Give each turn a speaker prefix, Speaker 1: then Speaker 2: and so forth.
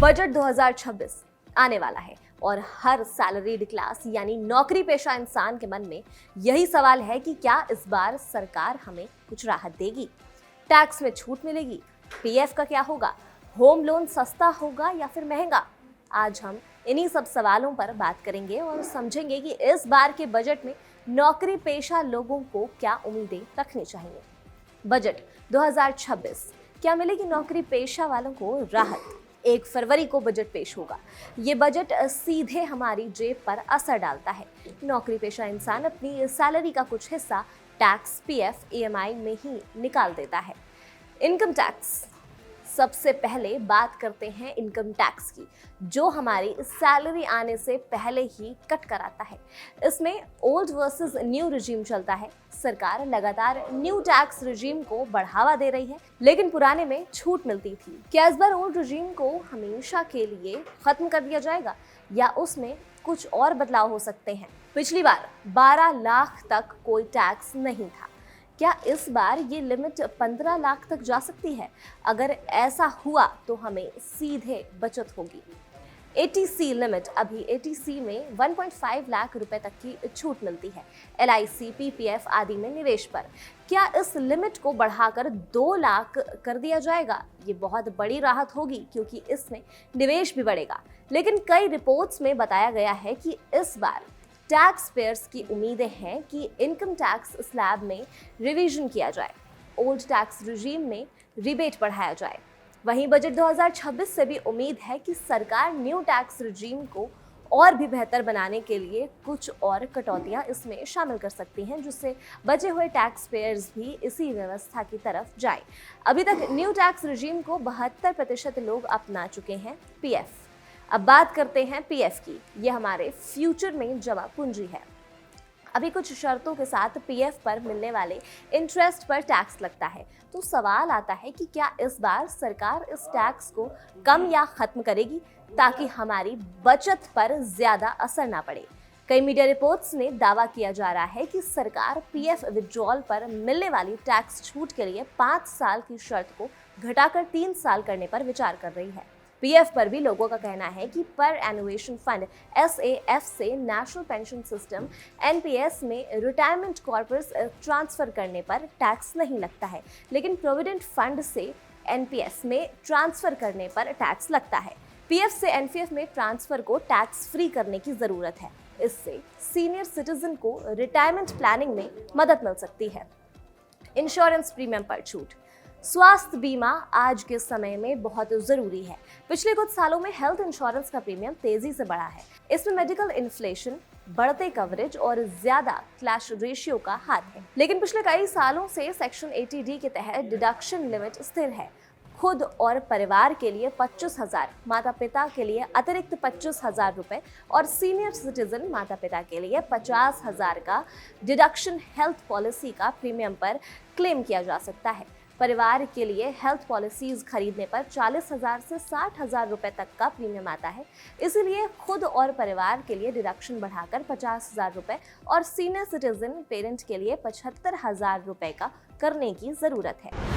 Speaker 1: Budget 2026 आने वाला है और हर सैलरीड क्लास यानी नौकरी पेशा इंसान के मन में यही सवाल है कि क्या इस बार सरकार हमें कुछ राहत देगी, टैक्स में छूट मिलेगी, पीएफ का क्या होगा, होम लोन सस्ता होगा या फिर महंगा। आज हम इन्हीं सब सवालों पर बात करेंगे और समझेंगे कि इस बार के बजट में नौकरी पेशा लोगों को क्या उम्मीदें रखनी चाहिए। बजट 2026 क्या मिलेगी नौकरी पेशा वालों को राहत। 1 फरवरी को बजट पेश होगा। ये बजट सीधे हमारी जेब पर असर डालता है। नौकरी पेशा इंसान अपनी सैलरी का कुछ हिस्सा टैक्स, पीएफ, ईएमआई में ही निकाल देता है। इनकम टैक्स, सबसे पहले बात करते हैं इनकम टैक्स की, जो हमारी सैलरी आने से पहले ही कट कराता है। इसमें ओल्ड वर्सेस न्यू रिजीम चलता है। सरकार लगातार न्यू टैक्स रिजीम को बढ़ावा दे रही है, लेकिन पुराने में छूट मिलती थी। क्या इस बार ओल्ड रिजीम को हमेशा के लिए खत्म कर दिया जाएगा या उसमें कुछ और बदलाव हो सकते हैं? पिछली बार 12 लाख तक कोई टैक्स नहीं था। क्या इस बार ये लिमिट 15 लाख तक जा सकती है? अगर ऐसा हुआ तो हमें सीधे बचत होगी। एटीसी लिमिट, अभी एटीसी में 1.5 लाख रुपए तक की छूट मिलती है एलआईसी, पीपीएफ आदि में निवेश पर। क्या इस लिमिट को बढ़ाकर 2 लाख कर दिया जाएगा? ये बहुत बड़ी राहत होगी क्योंकि इसमें निवेश भी बढ़ेगा। लेकिन कई रिपोर्ट्स में बताया गया है कि इस बार टैक्स पेयर्स की उम्मीदें हैं कि इनकम टैक्स स्लैब में रिवीजन किया जाए, ओल्ड टैक्स रिजीम में रिबेट बढ़ाया जाए। वहीं बजट 2026 से भी उम्मीद है कि सरकार न्यू टैक्स रिजीम को और भी बेहतर बनाने के लिए कुछ और कटौतियां इसमें शामिल कर सकती हैं, जिससे बचे हुए टैक्स पेयर्स भी इसी व्यवस्था की तरफ जाएं। अभी तक न्यू टैक्स रिजीम को 72% लोग अपना चुके हैं। पीएफ, अब बात करते हैं पीएफ की। ये हमारे फ्यूचर में जमा पूंजी है। अभी कुछ शर्तों के साथ पीएफ पर मिलने वाले इंटरेस्ट पर टैक्स लगता है। तो सवाल आता है कि क्या इस बार सरकार इस टैक्स को कम या खत्म करेगी ताकि हमारी बचत पर ज्यादा असर ना पड़े। कई मीडिया रिपोर्ट्स में दावा किया जा रहा है कि सरकार पीएफ विड्रॉल पर मिलने वाली टैक्स छूट के लिए 5 साल की शर्त को घटाकर 3 साल करने पर विचार कर रही है। पीएफ पर भी लोगों का कहना है कि पर एनुएशन फंड एसएएफ से नेशनल पेंशन सिस्टम एनपीएस में रिटायरमेंट कॉर्पस ट्रांसफर करने पर टैक्स नहीं लगता है, लेकिन प्रोविडेंट फंड से एनपीएस में ट्रांसफर करने पर टैक्स लगता है। पीएफ से एनपीएफ में ट्रांसफर को टैक्स फ्री करने की जरूरत है। इससे सीनियर सिटीजन को रिटायरमेंट प्लानिंग में मदद मिल सकती है। इंश्योरेंस प्रीमियम पर छूट, स्वास्थ्य बीमा आज के समय में बहुत जरूरी है। पिछले कुछ सालों में हेल्थ इंश्योरेंस का प्रीमियम तेजी से बढ़ा है। इसमें मेडिकल इन्फ्लेशन, बढ़ते कवरेज और ज्यादा क्लैश रेशियो का हाथ है। लेकिन पिछले कई सालों से सेक्शन 80D के तहत डिडक्शन लिमिट स्थिर है। खुद और परिवार के लिए 25,000, माता पिता के लिए अतिरिक्त 25,000 रुपए और सीनियर सिटीजन माता पिता के लिए 50,000 का डिडक्शन हेल्थ पॉलिसी का प्रीमियम पर क्लेम किया जा सकता है। परिवार के लिए हेल्थ पॉलिसीज खरीदने पर 40,000 से 60,000 रुपए तक का प्रीमियम आता है। इसीलिए खुद और परिवार के लिए डिडक्शन बढ़ाकर 50,000 रुपए और सीनियर सिटीजन पेरेंट के लिए 75,000 रुपए का करने की जरूरत है।